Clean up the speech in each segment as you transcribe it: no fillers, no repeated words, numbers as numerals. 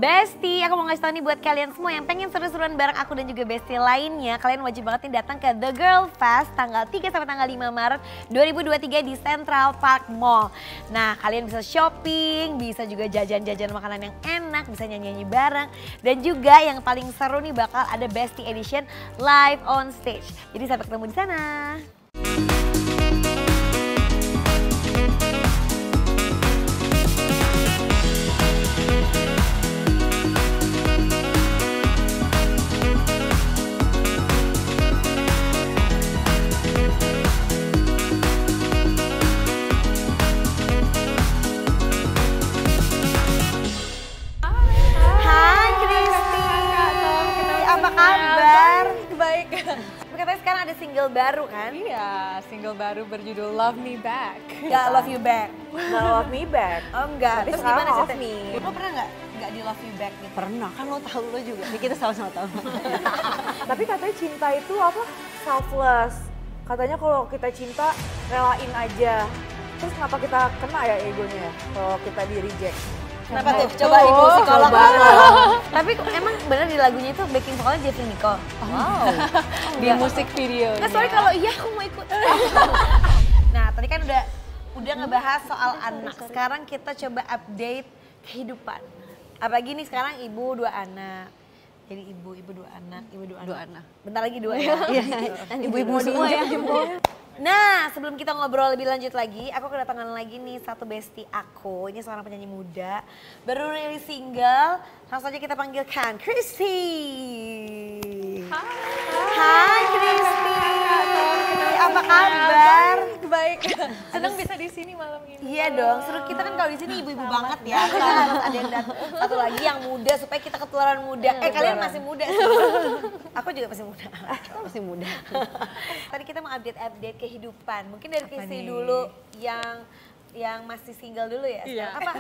Besti, aku mau ngasih tau nih buat kalian semua yang pengen seru-seruan bareng aku dan juga Besti lainnya. Kalian wajib banget nih datang ke The Girl Fest tanggal 3 sampai tanggal 5 Maret 2023 di Central Park Mall. Nah, kalian bisa shopping, bisa juga jajan-jajan makanan yang enak, bisa nyanyi-nyanyi bareng. Dan juga yang paling seru nih bakal ada Besti Edition live on stage. Jadi sampai ketemu di sana. Katanya sekarang ada single baru kan? Iya, single baru berjudul Love Me Back. Gak Love You Back. Gak Love Me Back. Oh enggak, tapi terus gimana Love ceritanya? Me. Lo pernah nggak di Love You Back gitu? Pernah, kan lo tahu lo juga. Kita sama-sama tahu. Tapi katanya cinta itu apa? Selfless. Katanya kalau kita cinta, relain aja. Terus kenapa kita kena ya egonya ya? Kalau kita di reject. Kenapa tuh? Coba ibu psikolog. Tapi emang bener di lagunya itu backing vokalnya Jeffrey Nicole. Wow. Di musik video. Nah, sorry kalau iya aku mau ikut. Nah, tadi kan udah ngebahas soal anak. Sekarang kita coba update kehidupan. Apalagi nih sekarang ibu 2 anak. Jadi ibu 2 anak, ibu 2 anak. Bentar lagi 2 ya. Ibu-ibu semua ya. Nah, sebelum kita ngobrol lebih lanjut lagi, aku kedatangan lagi nih satu bestie aku. Ini seorang penyanyi muda, baru rilis single. Langsung aja kita panggilkan Christy. Hai Christy. Apa kabar? Baik. Senang bisa di sini malam ini. Iya dong, seru kita kan kalau di sini ibu-ibu banget ya. Kita harus ada yang satu lagi yang muda supaya kita ketularan muda. Kalian masih muda sih. Aku juga masih muda. Masih muda. Tadi kita mau update kehidupan. Mungkin dari Christy dulu yang masih single dulu ya. Iya. Apa?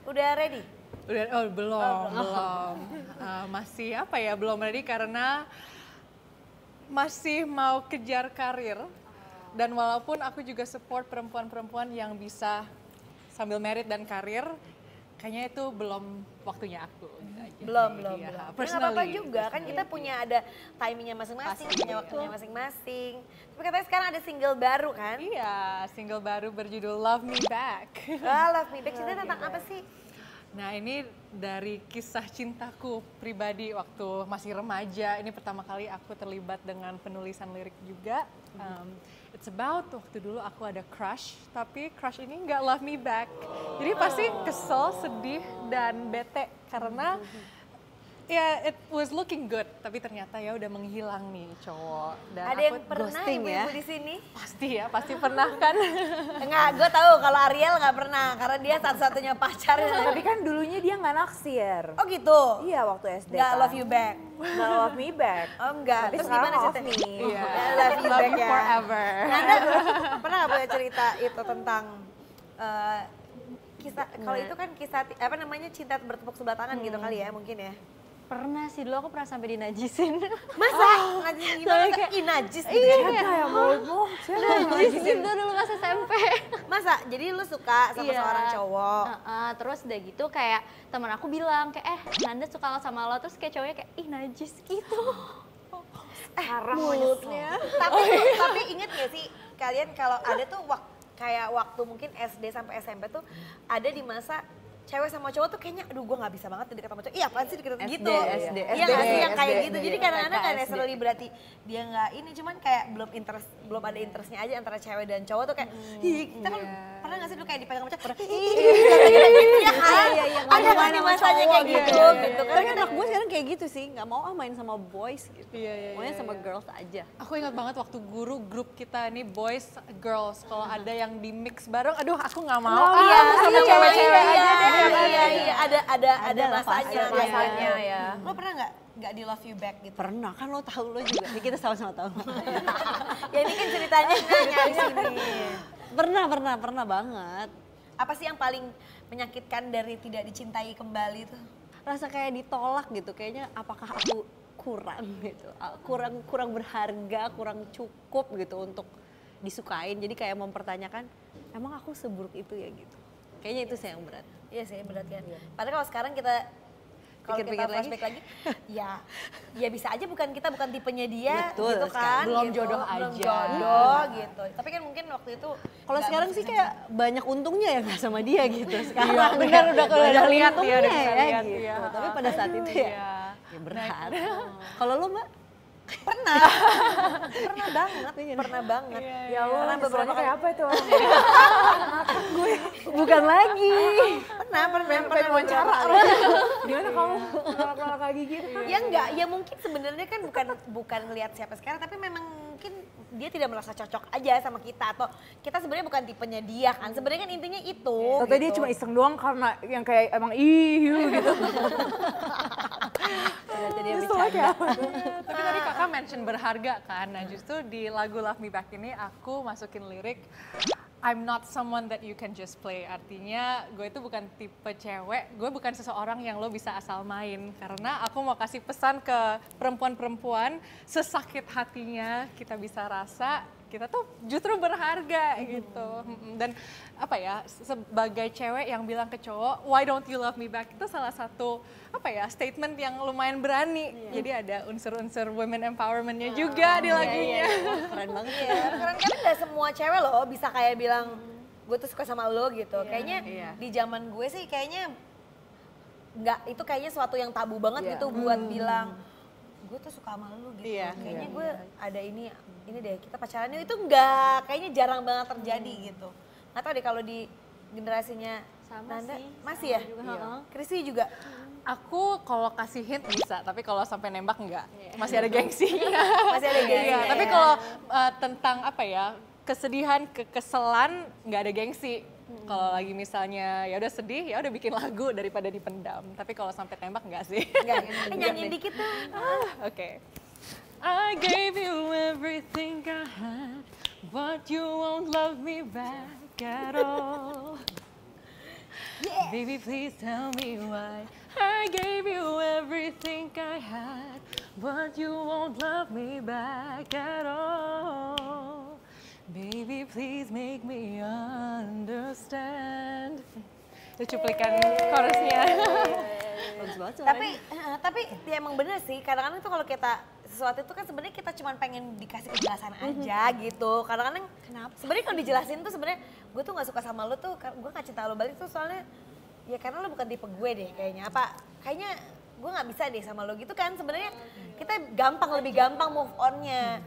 Udah ready? Belum. Masih apa ya, belum ready karena masih mau kejar karir. Dan walaupun aku juga support perempuan-perempuan yang bisa sambil merit dan karir, kayaknya itu belum waktunya aku. Belum. Ya, Nggak apa-apa juga, kan kita punya ada timingnya masing-masing, punya waktunya masing-masing. Tapi katanya sekarang ada single baru kan? Iya, single baru berjudul Love Me Back. Love Me Back, ceritanya tentang apa sih? Nah, ini dari kisah cintaku pribadi waktu masih remaja. Ini pertama kali aku terlibat dengan penulisan lirik juga. It's about waktu dulu aku ada crush, tapi crush ini nggak love me back. Jadi pasti kesel, sedih, dan bete karena ya it was looking good, tapi ternyata ya udah menghilang nih cowok. Dan ada aku yang pernah ibu-ibu di sini? Pasti pernah kan? Enggak, gue tahu kalau Ariel nggak pernah karena dia satu-satunya pacar. Tapi kan dulunya dia nggak naksir. Oh gitu? Iya, waktu SD. Nggak kan. love you back? Nggak love me back. Oh enggak, Tapi terus sekarang gimana love ceritanya? me. Iya. Love you Love back you ya? forever. Anda pernah nggak boleh cerita itu tentang kisah, kalau itu kan kisah apa namanya cinta bertepuk sebelah tangan gitu kali ya mungkin ya? Pernah sih, dulu aku pernah sampai dinajisin. Masa? Najisin gimana? Najis gitu Iya, ya? Ada ya mulutmu. Najisin tuh dulu pas SMP. Masa? Jadi lu suka sama Iya. seorang cowok? Terus udah gitu kayak teman aku bilang kayak Nanda suka sama lo, terus kayak cowoknya kayak ih najis gitu. Mulutnya. Tapi inget gak sih kalian kalau ada tuh kayak waktu mungkin SD sampai SMP tuh ada di masa cewek sama cowok tuh kayaknya aduh gue gak bisa banget deket sama cowok. Iya apaan sih deket gitu. SD. Iya gak sih yang kayak SD, gitu. Jadi iya, kadang-kadang gak SD. necessarily berarti dia gak ini, cuman kayak belum ada interestnya aja antara cewek dan cowok tuh kayak kita kan pernah gak sih dulu kayak dipegang sama cowok gitu ya kan? Ada kan di masanya kayak gitu gitu kan. Tapi anak gue sekarang kayak gitu sih, nggak mau main sama boys gitu. Iya. Maunya sama girls aja. Aku ingat banget waktu grup kita ini boys, girls. Kalau ada yang di mix bareng, aduh aku nggak mau. Iya, Aku sama iya, cewek-cewek iya, aja deh. iya, ada masanya, ada masanya ya. Lo pernah nggak di love you back gitu? Pernah, kan lo tahu lo juga. Kita sama-sama tahu. Ya ini kan ceritanya nanya di sini. Pernah banget. Apa sih yang paling menyakitkan dari tidak dicintai kembali tuh? Rasa kayak ditolak gitu, kayaknya apakah aku kurang gitu, kurang berharga, kurang cukup gitu untuk disukain. Jadi kayak mempertanyakan, emang aku seburuk itu ya gitu. Kayaknya itu sih yang berat. Iya sih berat kan. Padahal kalau sekarang kita kalau kita Pikir-pikir lagi. flashback lagi, ya bisa aja kita bukan tipenya dia Betul gitu kan. Belum gitu. jodoh Belum aja. jodoh gitu. Tapi kan mungkin waktu itu Kalau nggak sekarang sih kayak banyak untungnya ya nggak sama dia gitu. Sekarang Iya, benar, udah banyak lihat ya, untungnya udah bisa ya lihat, gitu. iya. Tapi pada saat itu ya, Iya. ya berat. Kalau lo Mbak? pernah banget. Ya Allah, Pernah beberapa kayak apa itu? Bukan lagi. Pernah Pengen wawancara. beberapa kali. Gimana kamu? Nolak kaki gitu. Ya enggak, ya mungkin sebenarnya kan bukan ngelihat siapa sekarang, tapi memang mungkin dia tidak merasa cocok aja sama kita, atau kita sebenarnya bukan tipenya dia kan. Sebenarnya kan intinya itu. Ternyata dia cuma iseng doang karena yang kayak emang gitu. Ternyata dia Justru kayak apa? Tapi tadi kakak mention berharga kan, nah justru di lagu Love Me Back ini aku masukin lirik I'm not someone that you can just play. Artinya gue itu bukan tipe cewek, gue bukan seseorang yang lo bisa asal main. Karena aku mau kasih pesan ke perempuan-perempuan, sesakit hatinya kita bisa rasa, kita tuh justru berharga gitu. Dan apa ya, sebagai cewek yang bilang ke cowok, why don't you love me back, itu salah satu apa ya, statement yang lumayan berani. Jadi ada unsur-unsur women empowerment-nya juga di lagunya. Keren banget Iya, karena kan nggak semua cewek loh bisa kayak bilang gue tuh suka sama lo gitu. Kayaknya di zaman gue sih kayaknya nggak, itu kayaknya suatu yang tabu banget gitu buat bilang gue tuh suka sama lo gitu. Kayaknya gue ada ini deh, kita pacaran itu enggak, kayaknya jarang banget terjadi gitu. Nggak tahu deh kalau di generasinya Sama Nanda sih, masih ya? Chrissy juga. Aku kalau kasih hint bisa, tapi kalau sampai nembak enggak. Masih ada gengsinya. Masih ada gengsi. Iya, tapi kalau tentang apa ya, kesedihan, kekesalan nggak ada gengsi. Kalau lagi misalnya ya udah sedih, ya udah bikin lagu daripada dipendam. Tapi kalau sampai tembak enggak sih. Enggak, nyanyiin dikit tuh. Oke. I gave you everything I had, but you won't love me back at all. Baby, please tell me why. I gave you everything I had, but you won't love me back at all. Baby, please make me understand. Itu cuplikan chorusnya. Bagus banget Tapi ya emang bener sih, kadang-kadang tuh kalau kita sesuatu itu kan sebenarnya kita cuma pengen dikasih kejelasan aja gitu. Kadang-kadang kenapa? Sebenarnya kalau dijelasin tuh sebenarnya gue tuh nggak suka sama lo tuh, gue nggak cinta lo balik tuh soalnya ya karena lo bukan tipe gue deh kayaknya. Kayaknya gue nggak bisa deh sama lo gitu kan. Sebenarnya kita lebih gampang move onnya.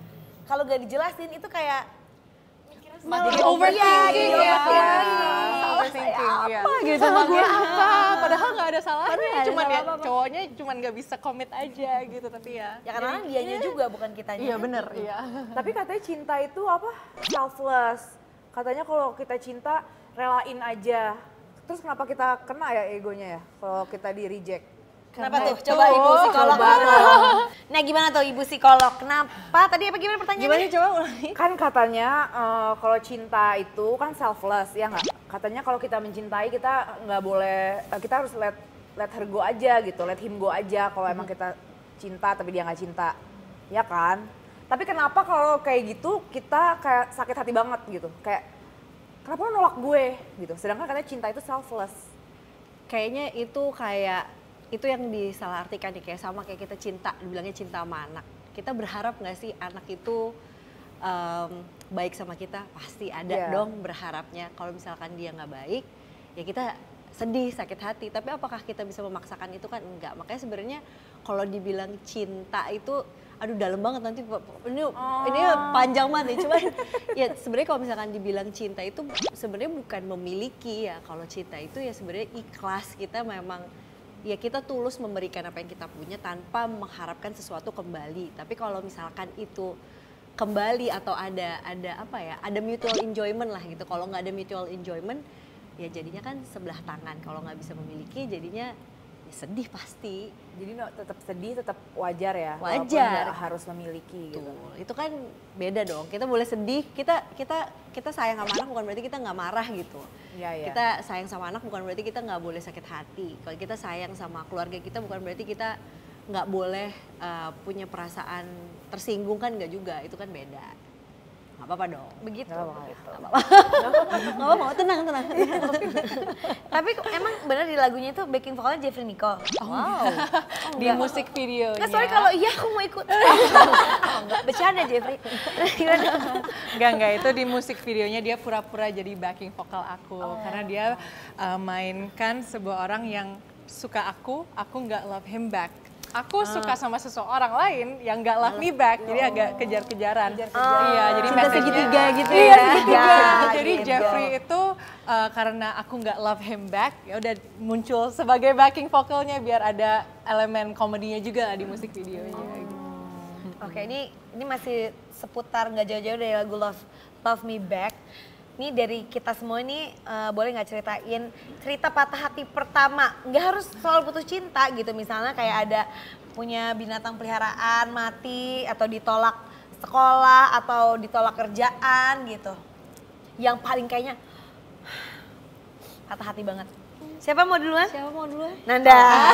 Kalau gak dijelasin itu kayak Jadi overthinking ya. Overthinking, ya. apa gitu sama gue apa? Padahal nggak ada salahnya, cuman ya cowoknya cuman nggak bisa komit aja gitu, tapi ya. Ya karena dianya juga bukan kitanya. Iya bener, iya. Tapi katanya cinta itu apa? Selfless. Katanya kalau kita cinta relain aja. Terus kenapa kita kena ya egonya ya kalau kita di reject? Kenapa tuh? Coba ibu psikolog. Nah gimana tuh ibu psikolog? Kenapa? Tadi apa gimana pertanyaannya? Gimana coba ulangi? Kan katanya kalau cinta itu kan selfless ya nggak? Katanya kalau kita mencintai kita nggak boleh, kita harus let her go aja gitu, let him go aja kalau emang kita cinta tapi dia nggak cinta, ya kan? Tapi kenapa kalau kayak gitu kita kayak sakit hati banget gitu, kayak kenapa lo nolak gue gitu? Sedangkan katanya cinta itu selfless. Kayaknya itu kayak itu yang disalahartikan nih, kayak sama kayak kita cinta, dibilangnya cinta sama anak. Kita berharap nggak sih anak itu baik sama kita? Pasti ada dong berharapnya. Kalau misalkan dia nggak baik, ya kita sedih, sakit hati. Tapi apakah kita bisa memaksakan itu kan? Enggak. Makanya sebenarnya kalau dibilang cinta itu, aduh dalam banget nanti ini panjang banget nih. Cuman ya sebenarnya kalau misalkan dibilang cinta itu sebenarnya bukan memiliki ya. Kalau cinta itu ya sebenarnya ikhlas, kita memang ya kita tulus memberikan apa yang kita punya tanpa mengharapkan sesuatu kembali. Tapi kalau misalkan itu kembali atau ada apa ya, ada mutual enjoyment lah gitu. Kalau nggak ada mutual enjoyment, ya jadinya kan sebelah tangan. Kalau nggak bisa memiliki, jadinya ya sedih pasti. Jadi tetap sedih, tetap wajar ya. Wajar. Walaupun nggak harus memiliki gitu. Itu kan beda dong. Kita boleh sedih, kita sayang sama anak bukan berarti kita nggak marah gitu. Iya. Kita sayang sama anak bukan berarti kita nggak boleh sakit hati. Kalau kita sayang sama keluarga kita bukan berarti kita nggak boleh punya perasaan tersinggung, kan nggak juga. Itu kan beda. nggak apa-apa dong. Begitu. Nggak apa-apa, tenang. Tapi emang bener di lagunya itu backing vokalnya Jeffrey Nicole. Wow. Di musik videonya. Nggak, sorry kalau iya aku mau ikut. Oh, enggak, bercanda Jeffrey. Enggak, itu di musik videonya dia pura-pura jadi backing vokal aku. Karena dia mainkan sebuah orang yang suka aku nggak love him back. Aku suka sama seseorang lain yang nggak love me back, jadi agak kejar-kejaran. Iya, jadi Cinta message-nya- segitiga gitu Iya, ya. segitiga. Jadi gitu. Jeffrey itu karena aku nggak love him back, ya udah muncul sebagai backing vokalnya biar ada elemen komedinya juga lah di musik videonya. Gitu. Oke, ini masih seputar nggak jauh-jauh dari lagu Love Me Back. Ini dari kita semua ini boleh nggak ceritain cerita patah hati pertama? Nggak harus selalu putus cinta gitu, misalnya kayak ada punya binatang peliharaan mati atau ditolak sekolah atau ditolak kerjaan gitu. Yang paling kayaknya patah hati banget. Siapa mau duluan? Siapa mau duluan? Nanda.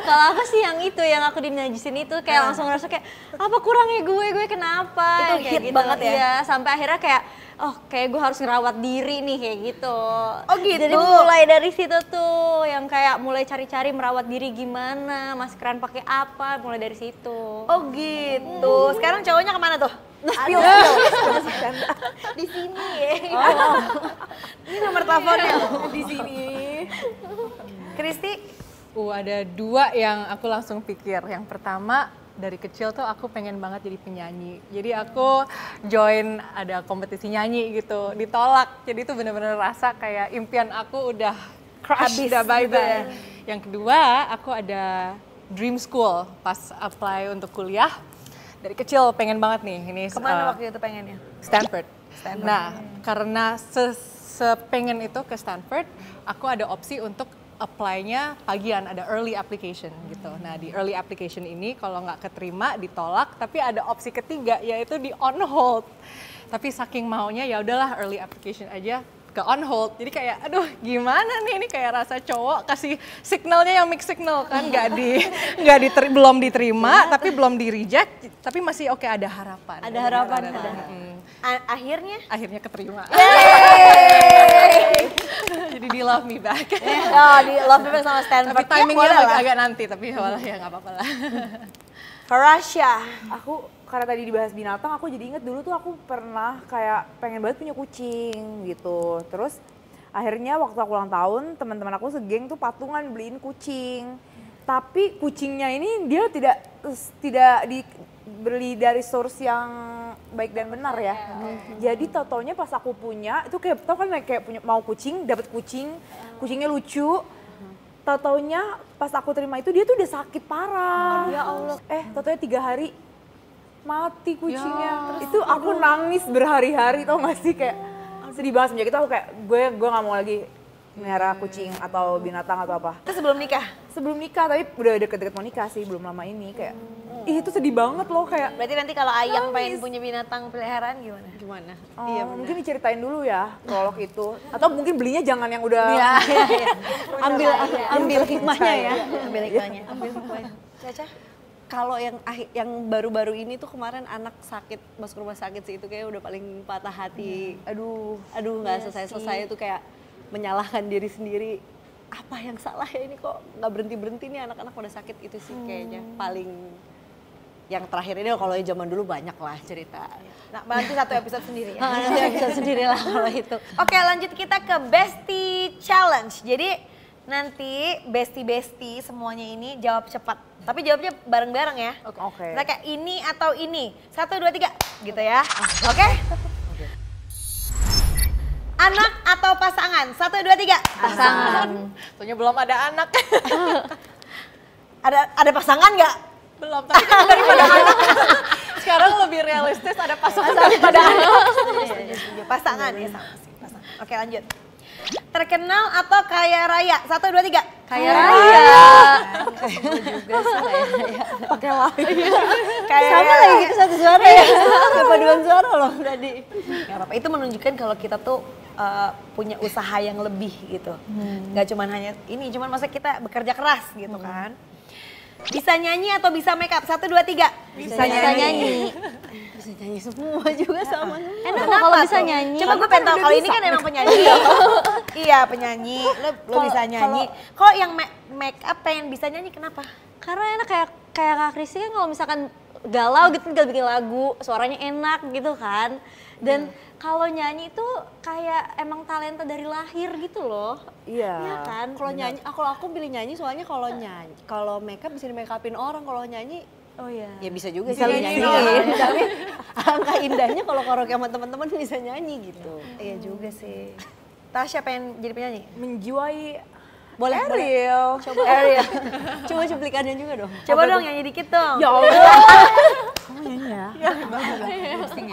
Kalau aku sih yang itu, yang aku dinajisin itu kayak langsung ngerasa kayak apa kurangnya gue kenapa? Itu Kayak hit banget ya? Iya, sampai akhirnya kayak oh kayak gue harus ngerawat diri nih kayak gitu. Oh gitu? Jadi mulai dari situ tuh yang kayak mulai cari-cari merawat diri gimana, maskeran pakai apa, mulai dari situ. Oh gitu. Sekarang cowoknya kemana tuh? Di sini ya. Ini nomor teleponnya di sini. Kristi, Ada dua yang aku langsung pikir. Yang pertama, dari kecil tuh aku pengen banget jadi penyanyi. Jadi aku join ada kompetisi nyanyi gitu, ditolak. Jadi itu bener-bener rasa kayak impian aku udah crush, Habis udah bye-bye. gitu ya. Yang kedua, aku ada dream school pas apply untuk kuliah. Dari kecil pengen banget nih, ini kemana waktu itu pengennya? Stanford. Nah, karena sepengen itu ke Stanford, aku ada opsi untuk apply-nya pagian, ada early application gitu. Nah, di early application ini kalau nggak keterima ditolak, tapi ada opsi ketiga yaitu di on hold. Tapi saking maunya ya udahlah early application aja ke on hold. Jadi kayak aduh gimana nih, ini kayak rasa cowok kasih signalnya yang mixed signal kan, belum diterima tapi belum di reject, tapi masih oke ada harapan. Ada harapan. Akhirnya keterima. Jadi di love me back. Oh, di Love Me Back sama Stanford. Tapi timingnya Ya, boleh lah. agak nanti, tapi walah ya nggak apa-apa lah. Farasha. Aku karena tadi dibahas binatang, aku jadi inget dulu tuh aku pernah kayak pengen banget punya kucing gitu. Terus akhirnya waktu aku ulang tahun, teman-teman aku segeng tuh patungan beliin kucing. Tapi kucingnya ini dia tidak dibeli dari source yang baik dan benar ya. Jadi tau-taunya pas aku punya, itu kayak tau kan kayak punya mau kucing, dapat kucing, kucingnya lucu. Tau-taunya pas aku terima itu dia tuh udah sakit parah. Ya Allah. Tau-taunya 3 hari mati kucingnya. Itu aku nangis berhari-hari, tau gak sih, kayak sedih banget. Semenjak itu aku kayak gue gak mau lagi melihara kucing atau binatang atau apa. Itu sebelum nikah? Sebelum nikah, tapi udah deket-deket mau nikah sih, belum lama ini kayak itu sedih banget loh kayak. Berarti nanti kalau Ayang pengen punya binatang peliharaan gimana? Gimana? Oh, mungkin diceritain dulu ya prolog itu, atau mungkin belinya jangan yang udah Ambil hikmahnya ya. Ambil hikmahnya. Caca? Kalau yang baru-baru ini tuh kemarin anak sakit, masuk rumah sakit sih, itu kayak udah paling patah hati. Aduh nggak selesai-selesai itu kayak menyalahkan diri sendiri. Apa yang salah ya ini kok nggak berhenti-berhenti nih anak-anak pada sakit, itu sih kayaknya paling yang terakhir ini. Kalau yang zaman dulu banyak lah cerita. Nah, nanti satu episode sendiri ya. Nanti bisa sendiri lah kalau itu. Oke, lanjut kita ke Bestie Challenge. Jadi nanti bestie-bestie semuanya ini jawab cepat. Tapi jawabnya bareng-bareng ya. Oke. Kita kayak ini atau ini. 1, 2, 3 gitu ya. Oke? Anak atau pasangan? 1, 2, 3. Pasangan. Soalnya belum ada anak. Ada pasangan nggak? Belum, tapi kan daripada anak. Sekarang lebih realistis ada pasangan daripada anak. Pasangan ya sama sih. Pasangan. Oke, lanjut. Terkenal atau kaya raya? 1, 2, 3. Kaya raya. Juga sih kayaknya. Pakai lain. Kaya Sama raya. lagi kita satu suara ya. Kepaduan suara loh tadi. Gak apa-apa, itu menunjukkan kalau kita tuh punya usaha yang lebih gitu. Gak cuman hanya ini, cuman masa kita bekerja keras gitu kan. Bisa nyanyi atau bisa make up? 1, 2, 3. Bisa nyanyi. Bisa nyanyi semua juga sama. Enak kok kalau bisa nyanyi. Coba gue pengen tahu, kalau ini kan emang penyanyi. Iya penyanyi, lo bisa nyanyi. Kalau yang make up pengen bisa nyanyi kenapa? Karena enak kayak Kak Christy kan kalau misalkan galau gitu tinggal bikin lagu, suaranya enak gitu kan. Dan kalau nyanyi itu kayak emang talenta dari lahir gitu loh. Iya. Iya kan, kalau nyanyi, kalau aku pilih nyanyi soalnya kalau makeup bisa di make upin orang, kalau nyanyi Oh iya. ya bisa juga Bisa sih nyanyi. nyanyi. Tapi angka indahnya kalau karaoke sama teman-teman bisa nyanyi gitu. Iya juga sih. Tasya pengen jadi penyanyi? Menjiwai Boleh, Ariel. Coba Ariel. Coba cuplikannya juga dong. Coba dong nyanyi dikit dong. Ya Allah. Kamu nyanyi ya?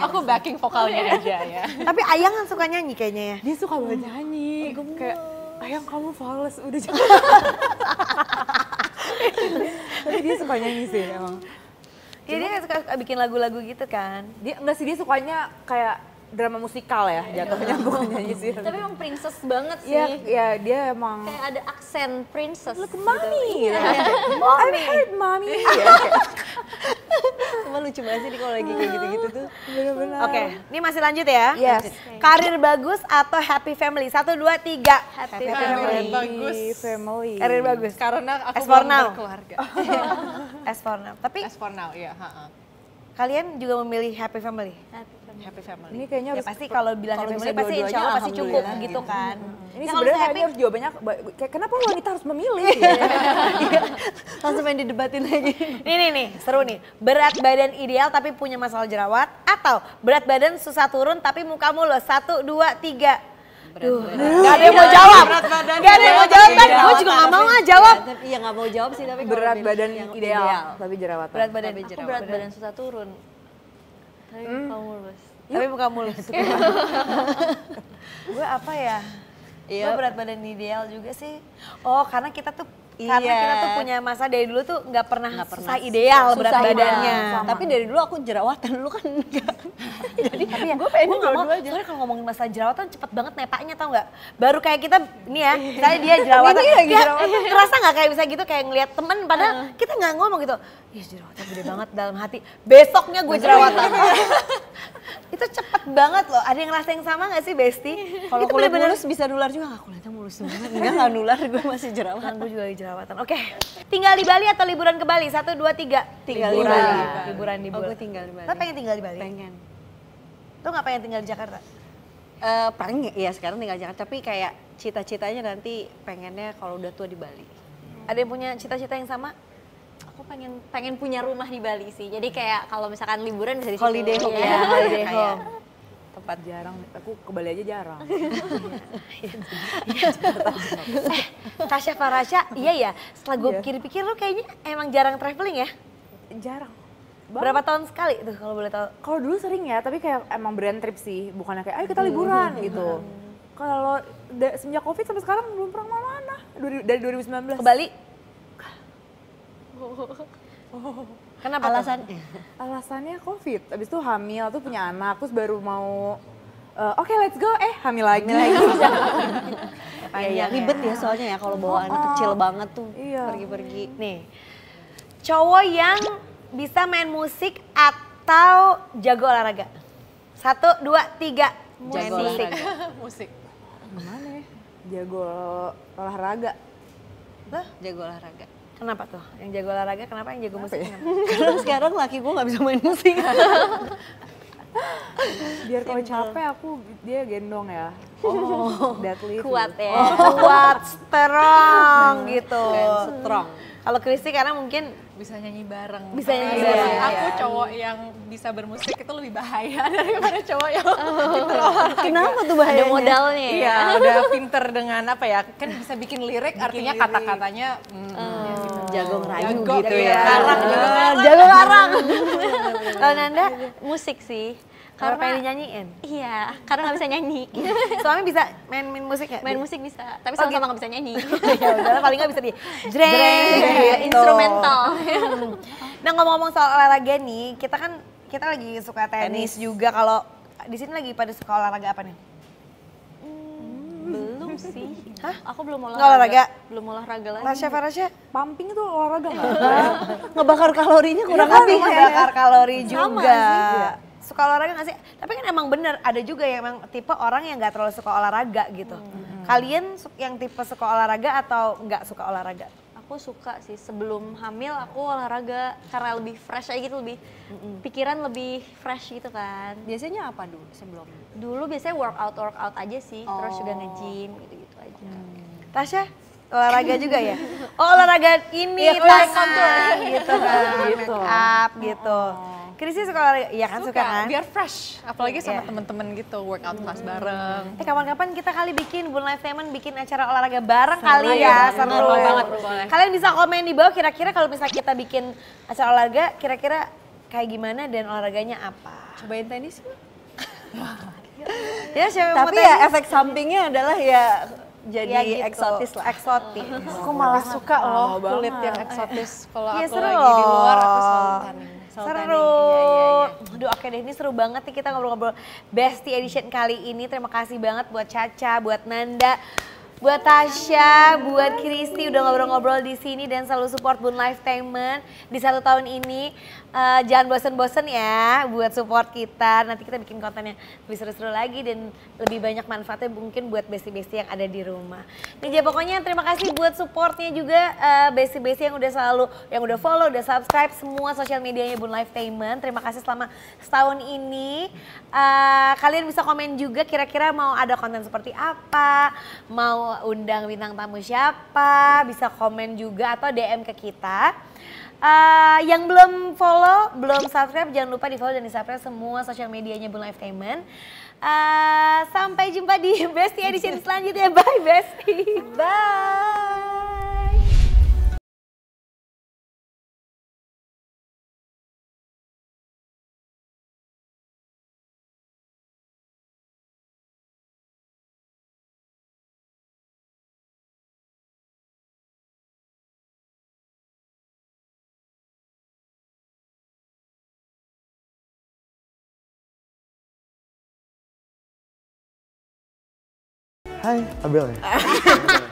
Aku backing vokalnya aja ya. Tapi Ayang kan suka nyanyi kayaknya ya. Dia suka banget nyanyi. Kayak, Ayang kamu fals, udah jangan. Tapi dia suka nyanyi sih emang. Iya dia suka bikin lagu-lagu gitu kan. Dia enggak sih, dia sukanya kayak drama musikal ya jatuhnya, bukan nyanyi sih. Tapi emang princess banget sih. Iya, ya, dia emang Kayak ada aksen princess. Look, gitu. mommy. Iya. I'm hurt, mommy. Cuma lucu banget sih kalau lagi kayak gitu-gitu tuh. Bener-bener. Oke, ini masih lanjut ya. Yes. Karir bagus atau happy family? 1, 2, 3. Happy family. Bagus. Family. Karir bagus. Karena aku As for belum now. berkeluarga. As for now. Tapi As for now, iya. kalian juga memilih happy family? Happy family. Ini kayaknya Ya harus pasti kalau bilang kalau happy bisa family pasti insya Allah dua-duanya, pasti cukup alhamdulillah gitu kan. ini Ya, kalau sebenarnya misalnya kayaknya harus jawabannya kayak kenapa wanita harus memilih? Langsung main didebatin lagi. Nih, seru nih. Berat badan ideal tapi punya masalah jerawat atau berat badan susah turun tapi muka mulus? 1, 2, 3. Duh, gak ada yang mau jawab. Gak ada yang mau jawab kan? Gue juga gak mau jawab. Iya nggak mau jawab sih, tapi kalau Berat bilang badan yang ideal, tapi jerawatan. Berat badan, Aku berat badan susah turun. Tapi muka mulus. Tapi muka mulus. Gue apa ya? Iya. Gue berat badan ideal juga sih. Oh karena kita tuh punya masa dari dulu tuh nggak pernah susah ideal berat Susah badannya. banget. Tapi dari dulu aku jerawatan, dulu kan enggak. Jadi Tapi ya, gue pengen gue nggak mau. dua-dua aja. Soalnya kalau ngomongin masalah jerawatan cepet banget nepaknya tau nggak? Baru kayak kita, ini ya, misalnya dia jerawatan. Ini lagi ya, jerawatan. Kerasa nggak kayak bisa gitu kayak ngeliat temen, padahal kita nggak ngomong gitu. Ih jerawatan gede banget dalam hati. Besoknya gue jerawatan. Itu cepet banget loh. Ada yang ngerasain sama nggak sih Besti? Kalau Itu kulit bener-bener- mulus bisa nular juga, nggak kulitnya mulus banget. Enggak nular, gue masih Kan jerawatan. gue juga lagi jerawatan. Oke, tinggal di Bali atau liburan ke Bali? 1, 2, 3. Tinggal di Liburan. Bali. Liburan di Oh, Bali. gue tinggal di Bali. Lo pengen tinggal di Bali? Pengen. Lo nggak pengen tinggal di Jakarta? Paling ya sekarang tinggal Jakarta, tapi kayak cita-citanya nanti pengennya kalau udah tua di Bali. Ada yang punya cita-cita yang sama? Aku pengen punya rumah di Bali sih. Jadi kayak kalau misalkan liburan bisa di situ. Holiday home Iya. ya, holiday Kayak- home. Tempat jarang, aku ke Bali aja jarang. Tasya Farasya, iya ya. Setelah gue pikir-pikir lo kayaknya emang jarang traveling ya? Jarang. Berapa tahun sekali tuh kalau boleh tahu? Kalau dulu sering ya, tapi kayak emang brand trip sih, bukannya kayak ayo kita liburan gitu. Kalau semenjak Covid sampai sekarang belum pernah kemana-mana. Dari 2019. Ke Bali? Kenapa tuh? Alasannya? Alasannya Covid. Abis itu hamil, tuh punya anak, terus baru mau oke let's go, hamil lagi. Iya, ribet ya soalnya ya kalau bawa anak kecil banget tuh Iya. pergi-pergi. Nih, cowok yang bisa main musik atau jago olahraga? 1, 2, 3. Jago Musik. olahraga. Musik. Gimana ya? Jago olahraga. Loh, Jago olahraga. kenapa tuh? Yang jago olahraga, kenapa yang jago musik? Kenapa? Karena sekarang laki gue nggak bisa main musik. Biar kalau capek dia gendong ya. Oh, deadlift. Kuat ya. Kuat, strong gitu. Strong. Kalau Christy karena mungkin Bisa nyanyi bareng. Bisa nyanyi Tapi bareng, menurut aku iya. cowok yang bisa bermusik itu lebih bahaya daripada cowok yang Kenapa tuh Ada bahayanya? modalnya ya. iya udah pinter dengan apa ya, kan bisa bikin lirik artinya kata-katanya Jago ngerayu jago gitu iya, ya. ngarang, jago ngarang. Kalau Nanda, Musik sih. kalau pengen Karena dinyanyiin. iya, karena nggak bisa nyanyi. Suami bisa main musik nggak? Main musik bisa, tapi sama-sama nggak bisa nyanyi. Ya udah paling nggak bisa di jreng. gitu. Instrumental. Nah ngomong-ngomong soal olahraga nih, kita lagi suka tenis juga. Kalau di sini lagi pada suka olahraga apa nih? Belum sih. Hah? Aku belum olahraga. Nggak olahraga? Belum olahraga lagi. Tasya Farasya? Pumping itu olahraga nggak? Ngebakar kalorinya kurang Kan lebih. bakar kalori Sama juga. sih. Suka olahraga nggak sih? Tapi kan emang bener, ada juga yang emang tipe orang yang nggak terlalu suka olahraga gitu. Kalian yang tipe suka olahraga atau nggak suka olahraga? Aku suka sih, sebelum hamil aku olahraga karena lebih fresh aja gitu, lebih pikiran lebih fresh gitu kan. Biasanya apa dulu sebelum? Dulu biasanya workout aja sih, terus juga nge-gym gitu-gitu aja. Tasya? Olahraga juga ya? Oh olahraga ini, Iya, tangan gitu kan, Gitu. make up gitu. Krisi suka olahraga? Iya kan suka kan? biar fresh. Apalagi sama Iya. temen-temen gitu, workout kelas bareng. Kapan-kapan kita kali bikin Bun Life Diamond bikin acara olahraga bareng Seru kali ya, banget, seru. seru banget, boleh. Kalian bisa komen di bawah kira-kira kalau misalnya kita bikin acara olahraga, kira-kira kayak gimana dan olahraganya apa? Cobain tenis? Ya siapa mau Tapi tanya? ya efek sampingnya adalah ya jadi Ya gitu, eksotis lah. Eksotis. Aku malah suka loh banget. kulit yang eksotis. Kalau Iya, aku seru lagi di luar aku loh. selalu tanning. Seru. Aduh oke deh, ini seru banget nih kita ngobrol-ngobrol Bestie Edition kali ini. Terima kasih banget buat Caca, buat Nanda, buat Tasya, buat Kristi udah ngobrol-ngobrol di sini dan selalu support Bun Life Diamond di 1 tahun ini. Jangan bosen-bosen ya buat support kita. Nanti kita bikin konten yang lebih seru-seru lagi dan lebih banyak manfaatnya mungkin buat bestie-bestie yang ada di rumah. Nih ya pokoknya terima kasih buat supportnya juga bestie-bestie yang udah selalu, yang udah follow, udah subscribe semua sosial medianya Bun Life Diamond. Terima kasih selama setahun ini. Kalian bisa komen juga kira-kira mau ada konten seperti apa, mau undang bintang tamu siapa, bisa komen juga atau DM ke kita. Yang belum follow, belum subscribe, jangan lupa di follow dan di subscribe semua sosial medianya Bun Life Diamond. Sampai jumpa di Bestie Edition selanjutnya. Bye Bestie. Bye. Hai, Abel ya?